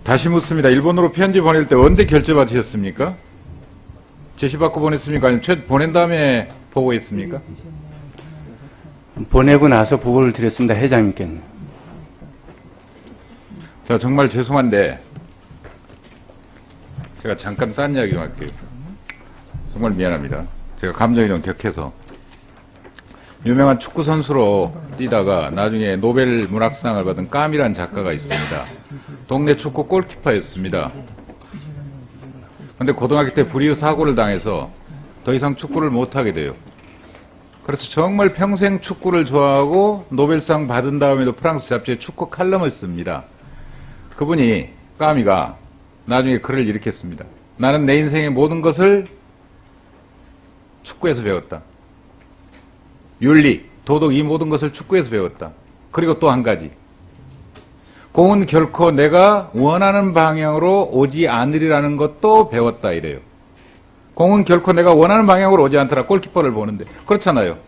다시 묻습니다. 일본으로 편지 보낼 때 언제 결제 받으셨습니까? 제시받고 보냈습니까? 아니면 보낸 다음에 보고했습니까? 보내고 나서 보고를 드렸습니다. 회장님께는. 자, 정말 죄송한데 제가 잠깐 딴 이야기 좀 할게요. 정말 미안합니다. 제가 감정이 좀 격해서. 유명한 축구 선수로 뛰다가 나중에 노벨 문학상을 받은 까미란 작가가 있습니다. 동네 축구 골키퍼였습니다. 근데 고등학교 때 불의의 사고를 당해서 더 이상 축구를 못하게 돼요. 그래서 정말 평생 축구를 좋아하고 노벨상 받은 다음에도 프랑스 잡지에 축구 칼럼을 씁니다. 그분이, 까미가 나중에 글을 이렇게 씁니다. 나는 내 인생의 모든 것을 축구에서 배웠다. 윤리, 도덕 이 모든 것을 축구에서 배웠다. 그리고 또 한 가지. 공은 결코 내가 원하는 방향으로 오지 않으리라는 것도 배웠다 이래요. 공은 결코 내가 원하는 방향으로 오지 않더라. 골키퍼를 보는데. 그렇잖아요.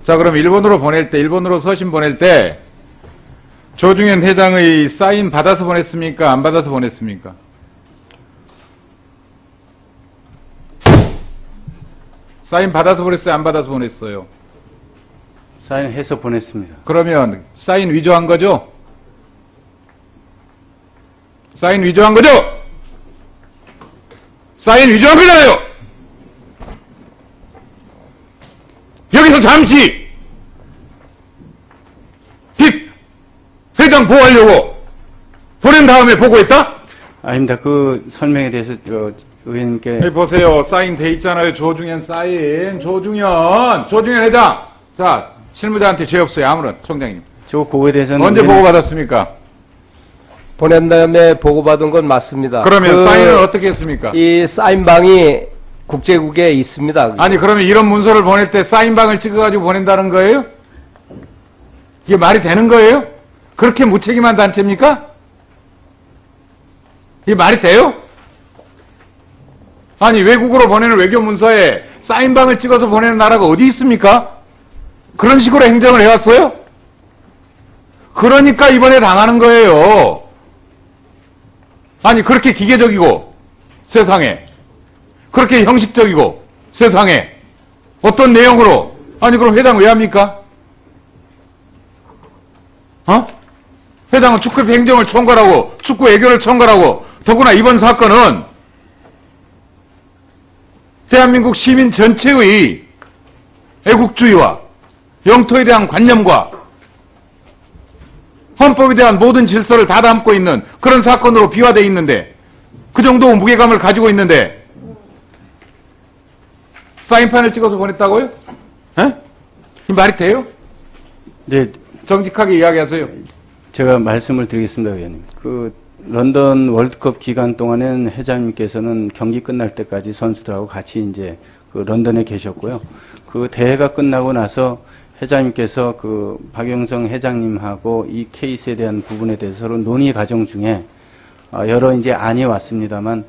자, 그럼 일본으로 보낼 때, 일본으로 서신 보낼 때 조중현 회장의 사인 받아서 보냈습니까? 안 받아서 보냈습니까? 사인 받아서 보냈어요? 안 받아서 보냈어요? 사인해서 보냈습니다. 그러면 사인 위조한 거죠? 사인 위조한 거죠? 사인 위조한 거잖아요! 여기서 잠시 빚 회장 보호하려고 보낸 다음에 보고했다? 아닙니다. 그 설명에 대해서 의원님께. 여기 보세요. 사인 돼 있잖아요. 조중현 사인. 조중현 회장. 자, 실무자한테 죄 없어요. 아무런 총장님. 그거에 대해서는 언제 보고받았습니까? 보낸 다음에 보고받은 건 맞습니다. 그러면 사인을 어떻게 했습니까? 이 사인방이 국제국에 있습니다. 아니, 그러면 이런 문서를 보낼 때 사인방을 찍어가지고 보낸다는 거예요? 이게 말이 되는 거예요? 그렇게 무책임한 단체입니까? 이게 말이 돼요? 아니, 외국으로 보내는 외교 문서에 사인방을 찍어서 보내는 나라가 어디 있습니까? 그런 식으로 행정을 해왔어요? 그러니까 이번에 당하는 거예요. 아니, 그렇게 기계적이고 세상에, 그렇게 형식적이고 세상에, 어떤 내용으로, 아니 그럼 회장 왜 합니까? 회장은 축구협회 행정을 총괄하고 축구 외교를 총괄하고, 더구나 이번 사건은 대한민국 시민 전체의 애국주의와 영토에 대한 관념과 헌법에 대한 모든 질서를 다 담고 있는 그런 사건으로 비화되어 있는데, 그 정도 무게감을 가지고 있는데 사인판을 찍어서 보냈다고요? 이 말이 돼요? 네, 정직하게 이야기하세요. 제가 말씀을 드리겠습니다, 의원님. 런던 월드컵 기간 동안엔 회장님께서는 경기 끝날 때까지 선수들하고 같이 이제 런던에 계셨고요. 그 대회가 끝나고 나서 회장님께서 박영성 회장님하고 이 케이스에 대한 부분에 대해서 서로 논의 과정 중에 여러 이제 안이 왔습니다만,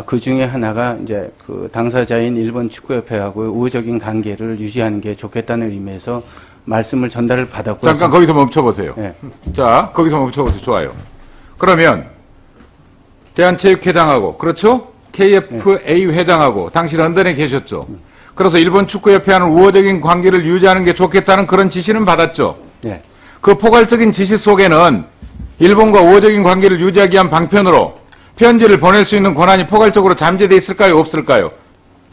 그 중에 하나가 이제 당사자인 일본 축구협회하고 우호적인 관계를 유지하는 게 좋겠다는 의미에서 말씀을 전달을 받았고요. 잠깐 거기서 멈춰보세요. 네. 자, 거기서 멈춰보세요. 좋아요. 그러면 대한체육회장하고, 그렇죠? KFA 회장하고 당시 런던에 계셨죠? 그래서 일본 축구협회와는 우호적인 관계를 유지하는 게 좋겠다는 그런 지시는 받았죠? 네. 그 포괄적인 지시 속에는 일본과 우호적인 관계를 유지하기 위한 방편으로 편지를 보낼 수 있는 권한이 포괄적으로 잠재되어 있을까요? 없을까요?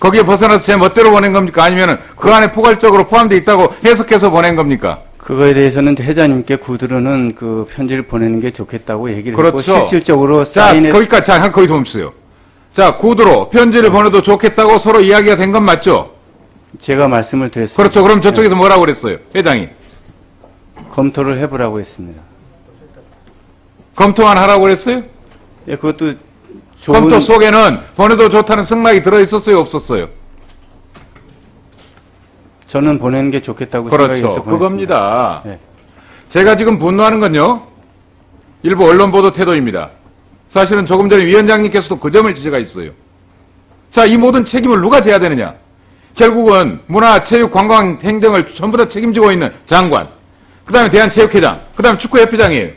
거기에 벗어나서 제 멋대로 보낸 겁니까? 아니면 그 안에 포괄적으로 포함되어 있다고 해석해서 보낸 겁니까? 그거에 대해서는 회장님께 구두로는 그 편지를 보내는 게 좋겠다고 얘기를 그렇죠. 했고, 실질적으로 자, 거기서 멈추세요. 자, 구두로 편지를 보내도 좋겠다고 서로 이야기가 된 건 맞죠? 제가 말씀을 드렸습니다. 그렇죠. 그럼 저쪽에서 뭐라고 그랬어요? 회장이. 검토를 해보라고 했습니다. 검토만 하라고 그랬어요? 예, 그것도 좋은... 검토 속에는 보내도 좋다는 승낙이 들어있었어요? 없었어요? 저는 보내는 게 좋겠다고 그렇죠. 생각해서 그겁니다. 네. 제가 지금 분노하는 건요, 일부 언론 보도 태도입니다. 사실은 조금 전에 위원장님께서도 그 점을 지적가 있어요. 자, 이 모든 책임을 누가 져야 되느냐? 결국은 문화, 체육, 관광, 행정을 전부 다 책임지고 있는 장관, 그 다음에 대한체육회장, 그 다음에 축구협회장이에요.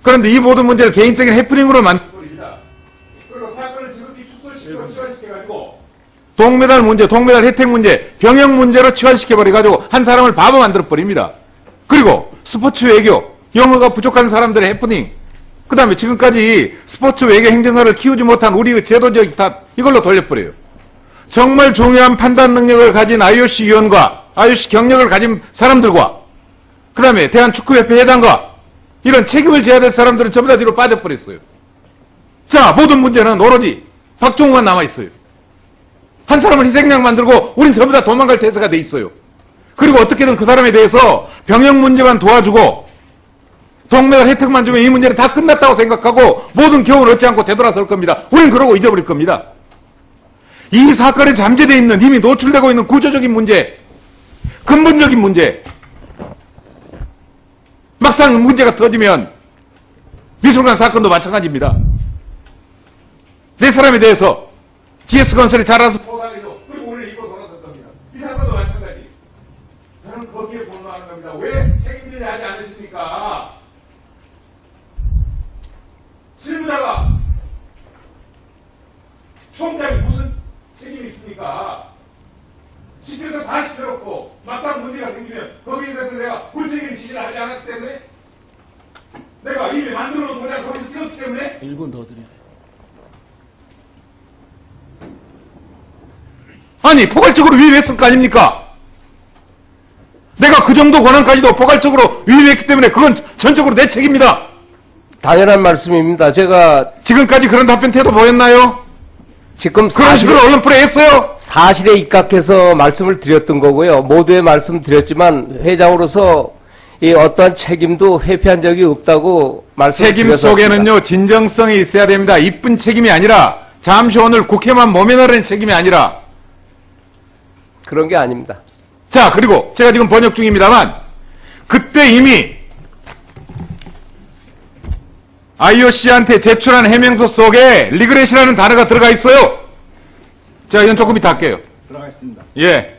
그런데 이 모든 문제를 개인적인 해프닝으로 만들어버립니다. 그리고 사건을 지극히 축소시키고 치환시켜가지고 동메달 문제, 동메달 혜택 문제, 병역 문제로 치환시켜버려가지고 한 사람을 바보 만들어버립니다. 그리고 스포츠 외교, 영어가 부족한 사람들의 해프닝, 그 다음에 지금까지 스포츠 외교 행정가를 키우지 못한 우리의 제도적 탓, 이걸로 돌려버려요. 정말 중요한 판단 능력을 가진 IOC 위원과 IOC 경력을 가진 사람들과 그 다음에 대한축구협회 회장과 이런 책임을 져야 될 사람들은 전부 다 뒤로 빠져버렸어요. 자, 모든 문제는 오로지 박종우만 남아있어요. 한 사람을 희생양 만들고 우린 전부 다 도망갈 대세가 돼 있어요. 그리고 어떻게든 그 사람에 대해서 병역 문제만 도와주고 동메달 혜택만 주면 이 문제는 다 끝났다고 생각하고 모든 교훈을 얻지 않고 되돌아설 겁니다. 우린 그러고 잊어버릴 겁니다. 이 사건에 잠재되어 있는, 이미 노출되고 있는 구조적인 문제, 근본적인 문제, 막상 문제가 터지면 미술관 사건도 마찬가지입니다. 네 사람에 대해서 GS건설이 잘 알아서 보호하기도, 그리고 오늘 이거 돌아설 겁니다. 이 사건도 마찬가지. 저는 거기에 분노하는 겁니다. 왜 책임지지 하지 않으십니까? 실무자가 총장이 무슨 책임이 있습니까? 시켜서 다 시켜놓고 막상 문제가 생기면 거기에 대해서 내가 불책임 지시를 하지 않았기 때문에 내가 이미 만들어놓은 도장 거기서 찍었기 때문에 1분 더 드려요. 아니 포괄적으로 위임했을 거 아닙니까? 내가 그 정도 권한까지도 포괄적으로 위임했기 때문에 그건 전적으로 내 책임입니다. 당연한 말씀입니다. 제가 지금까지 그런 답변 태도 보였나요? 지금 그런 식으로 언론프레 했어요? 사실에 입각해서 말씀을 드렸던 거고요. 모두의 말씀 드렸지만 회장으로서 이 어떠한 책임도 회피한 적이 없다고 책임 말씀드렸습니다. 속에는요 진정성이 있어야 됩니다. 이쁜 책임이 아니라 잠시 오늘 국회만 모면하려는 책임이 아니라. 그런 게 아닙니다. 자, 그리고 제가 지금 번역 중입니다만 그때 이미 IOC한테 제출한 해명서 속에 리그렛이라는 단어가 들어가 있어요. 자, 이건 조금 이따 할게요. 들어가 있습니다. 예.